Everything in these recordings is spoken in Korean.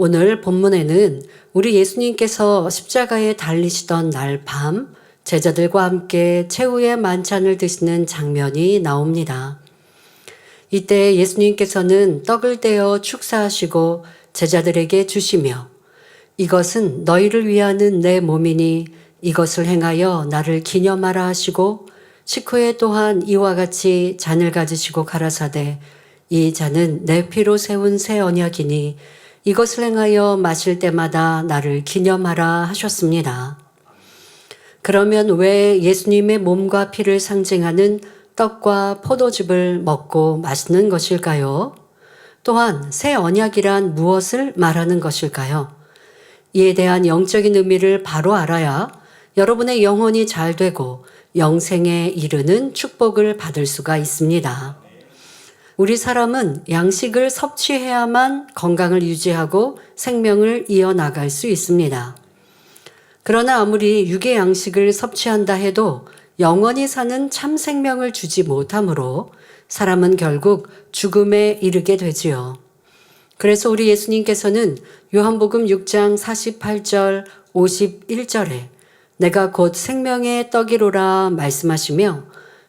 오늘 본문에는 우리 예수님께서 십자가에 달리시던 날 밤 제자들과 함께 최후의 만찬을 드시는 장면이 나옵니다. 이때 예수님께서는 떡을 떼어 축사하시고 제자들에게 주시며 이것은 너희를 위하는 내 몸이니 이것을 행하여 나를 기념하라 하시고 식후에 또한 이와 같이 잔을 가지시고 가라사대 이 잔은 내 피로 세운 새 언약이니 이것을 행하여 마실 때마다 나를 기념하라 하셨습니다. 그러면 왜 예수님의 몸과 피를 상징하는 떡과 포도즙을 먹고 마시는 것일까요? 또한 새 언약이란 무엇을 말하는 것일까요? 이에 대한 영적인 의미를 바로 알아야 여러분의 영혼이 잘 되고 영생에 이르는 축복을 받을 수가 있습니다. 우리 사람은 양식을 섭취해야만 건강을 유지하고 생명을 이어나갈 수 있습니다. 그러나 아무리 육의 양식을 섭취한다 해도 영원히 사는 참 생명을 주지 못하므로 사람은 결국 죽음에 이르게 되지요. 그래서 우리 예수님께서는 요한복음 6장 48절 51절에 내가 곧 생명의 떡이로라 말씀하시며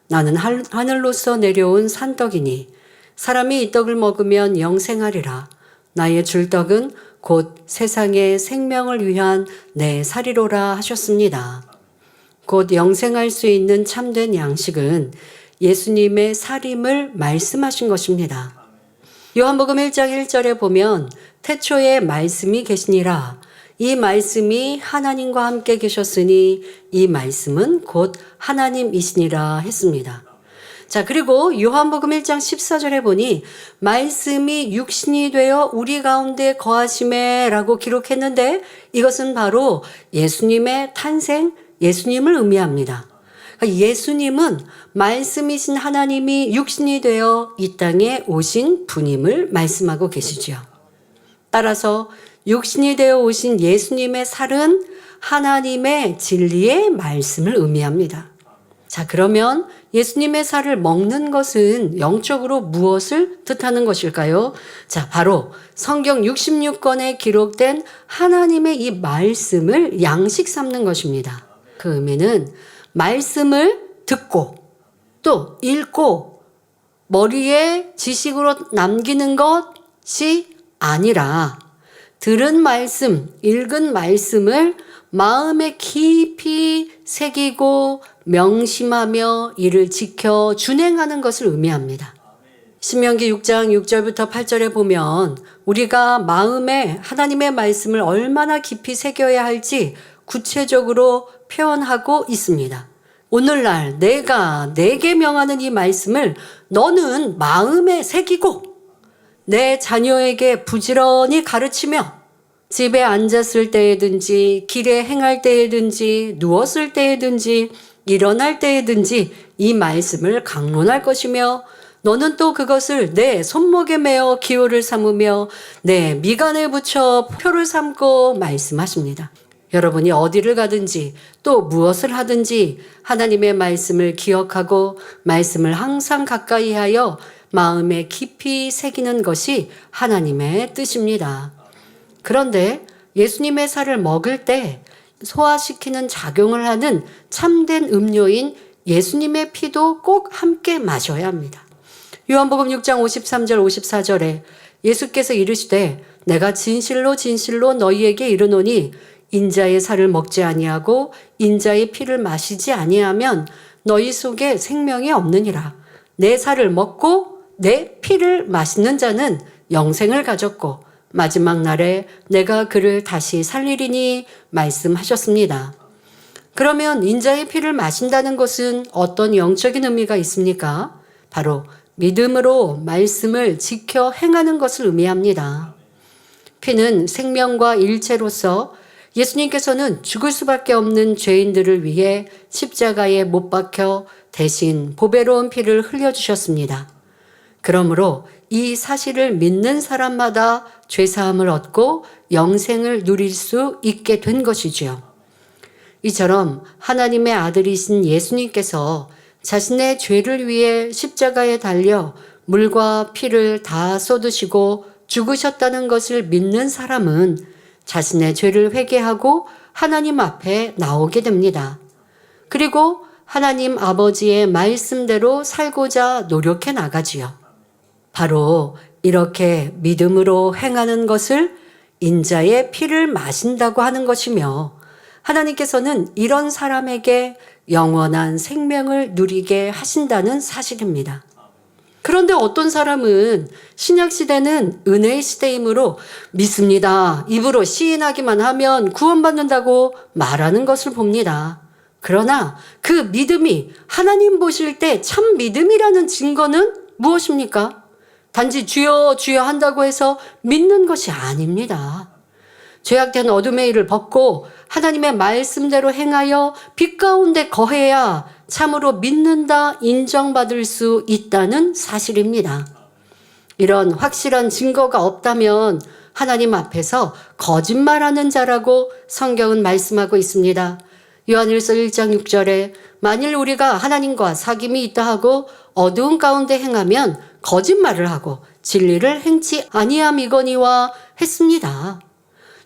나는 하늘로서 내려온 산떡이니 사람이 이 떡을 먹으면 영생하리라. 나의 줄 떡은 곧 세상의 생명을 위한 내 살이로라 하셨습니다. 곧 영생할 수 있는 참된 양식은 예수님의 살임을 말씀하신 것입니다. 요한복음 1장 1절에 보면 태초에 말씀이 계시니라. 이 말씀이 하나님과 함께 계셨으니 이 말씀은 곧 하나님이시니라 했습니다. 자, 그리고 요한복음 1장 14절에 보니 말씀이 육신이 되어 우리 가운데 거하심에 라고 기록했는데 이것은 바로 예수님의 탄생, 예수님을 의미합니다. 예수님은 말씀이신 하나님이 육신이 되어 이 땅에 오신 분임을 말씀하고 계시죠. 따라서 육신이 되어 오신 예수님의 살은 하나님의 진리의 말씀을 의미합니다. 자, 그러면 예수님의 살을 먹는 것은 영적으로 무엇을 뜻하는 것일까요? 자, 바로 성경 66권에 기록된 하나님의 이 말씀을 양식 삼는 것입니다. 그 의미는 말씀을 듣고 또 읽고 머리에 지식으로 남기는 것이 아니라 들은 말씀, 읽은 말씀을 마음에 깊이 새기고 명심하며 이를 지켜 준행하는 것을 의미합니다. 신명기 6장 6절부터 8절에 보면 우리가 마음에 하나님의 말씀을 얼마나 깊이 새겨야 할지 구체적으로 표현하고 있습니다. 오늘날 내가 내게 명하는 이 말씀을 너는 마음에 새기고 내 자녀에게 부지런히 가르치며 집에 앉았을 때에든지 길에 행할 때에든지 누웠을 때에든지 일어날 때에든지 이 말씀을 강론할 것이며 너는 또 그것을 내 손목에 매어 기호를 삼으며 내 미간에 붙여 표를 삼고 말씀하십니다. 여러분이 어디를 가든지 또 무엇을 하든지 하나님의 말씀을 기억하고 말씀을 항상 가까이 하여 마음에 깊이 새기는 것이 하나님의 뜻입니다. 그런데 예수님의 살을 먹을 때 소화시키는 작용을 하는 참된 음료인 예수님의 피도 꼭 함께 마셔야 합니다. 요한복음 6장 53절 54절에 예수께서 이르시되 내가 진실로 진실로 너희에게 이르노니 인자의 살을 먹지 아니하고 인자의 피를 마시지 아니하면 너희 속에 생명이 없느니라. 내 살을 먹고 내 피를 마시는 자는 영생을 가졌고 마지막 날에 내가 그를 다시 살리리니 말씀하셨습니다. 그러면 인자의 피를 마신다는 것은 어떤 영적인 의미가 있습니까? 바로 믿음으로 말씀을 지켜 행하는 것을 의미합니다. 피는 생명과 일체로서 예수님께서는 죽을 수밖에 없는 죄인들을 위해 십자가에 못 박혀 대신 보배로운 피를 흘려주셨습니다. 그러므로 이 사실을 믿는 사람마다 죄사함을 얻고 영생을 누릴 수 있게 된 것이지요. 이처럼 하나님의 아들이신 예수님께서 자신의 죄를 위해 십자가에 달려 물과 피를 다 쏟으시고 죽으셨다는 것을 믿는 사람은 자신의 죄를 회개하고 하나님 앞에 나오게 됩니다. 그리고 하나님 아버지의 말씀대로 살고자 노력해 나가지요. 바로 이렇게 믿음으로 행하는 것을 인자의 피를 마신다고 하는 것이며, 하나님께서는 이런 사람에게 영원한 생명을 누리게 하신다는 사실입니다. 그런데 어떤 사람은 신약시대는 은혜의 시대이므로 믿습니다, 입으로 시인하기만 하면 구원받는다고 말하는 것을 봅니다. 그러나 그 믿음이 하나님 보실 때 참 믿음이라는 증거는 무엇입니까? 단지 주여 주여 한다고 해서 믿는 것이 아닙니다. 죄악된 어둠의 일을 벗고 하나님의 말씀대로 행하여 빛 가운데 거해야 참으로 믿는다 인정받을 수 있다는 사실입니다. 이런 확실한 증거가 없다면 하나님 앞에서 거짓말하는 자라고 성경은 말씀하고 있습니다. 요한일서 1장 6절에 만일 우리가 하나님과 사귐이 있다 하고 어두운 가운데 행하면 거짓말을 하고 진리를 행치 아니함이거니와 했습니다.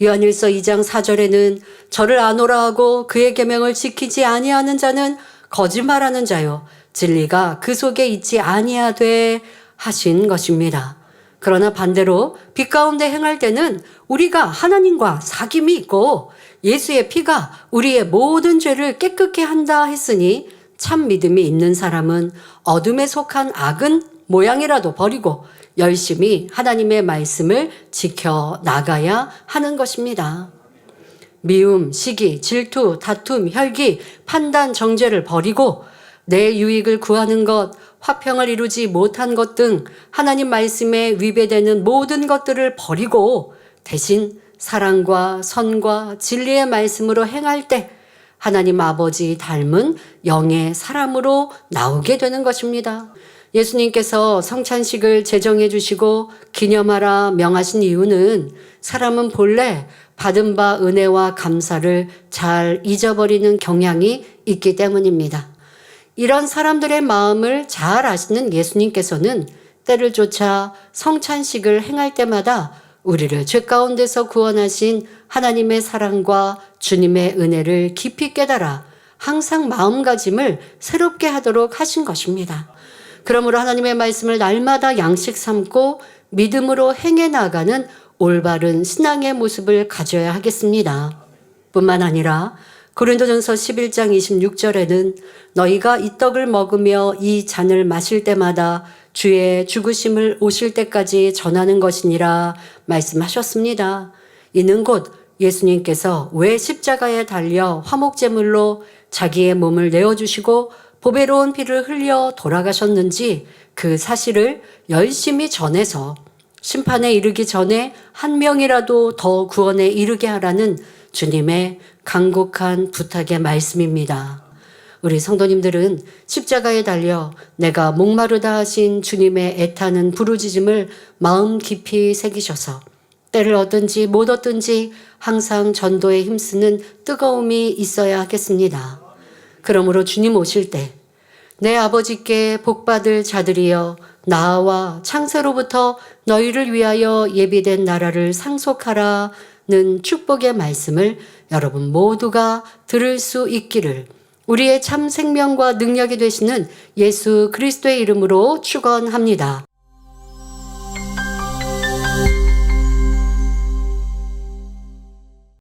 요한일서 2장 4절에는 저를 아노라 하고 그의 계명을 지키지 아니하는 자는 거짓말하는 자요 진리가 그 속에 있지 아니하되 하신 것입니다. 그러나 반대로 빛 가운데 행할 때는 우리가 하나님과 사귐이 있고 예수의 피가 우리의 모든 죄를 깨끗게 한다 했으니 참 믿음이 있는 사람은 어둠에 속한 악은 모양이라도 버리고 열심히 하나님의 말씀을 지켜 나가야 하는 것입니다. 미움, 시기, 질투, 다툼, 혈기, 판단, 정죄를 버리고 내 유익을 구하는 것, 화평을 이루지 못한 것 등 하나님 말씀에 위배되는 모든 것들을 버리고 대신 사랑과 선과 진리의 말씀으로 행할 때 하나님 아버지 닮은 영의 사람으로 나오게 되는 것입니다. 예수님께서 성찬식을 제정해 주시고 기념하라 명하신 이유는 사람은 본래 받은 바 은혜와 감사를 잘 잊어버리는 경향이 있기 때문입니다. 이런 사람들의 마음을 잘 아시는 예수님께서는 때를 쫓아 성찬식을 행할 때마다 우리를 죄 가운데서 구원하신 하나님의 사랑과 주님의 은혜를 깊이 깨달아 항상 마음가짐을 새롭게 하도록 하신 것입니다. 그러므로 하나님의 말씀을 날마다 양식 삼고 믿음으로 행해 나가는 올바른 신앙의 모습을 가져야 하겠습니다. 뿐만 아니라 고린도전서 11장 26절에는 너희가 이 떡을 먹으며 이 잔을 마실 때마다 주의 죽으심을 오실 때까지 전하는 것이니라 말씀하셨습니다. 이는 곧 예수님께서 왜 십자가에 달려 화목제물로 자기의 몸을 내어주시고 보배로운 피를 흘려 돌아가셨는지 그 사실을 열심히 전해서 심판에 이르기 전에 한 명이라도 더 구원에 이르게 하라는 주님의 간곡한 부탁의 말씀입니다. 우리 성도님들은 십자가에 달려 내가 목마르다 하신 주님의 애타는 부르짖음을 마음 깊이 새기셔서 때를 얻든지 못 얻든지 항상 전도에 힘쓰는 뜨거움이 있어야 하겠습니다. 그러므로 주님 오실 때 내 아버지께 복받을 자들이여 나와 창세로부터 너희를 위하여 예비된 나라를 상속하라는 축복의 말씀을 여러분 모두가 들을 수 있기를 우리의 참 생명과 능력이 되시는 예수 그리스도의 이름으로 축원합니다.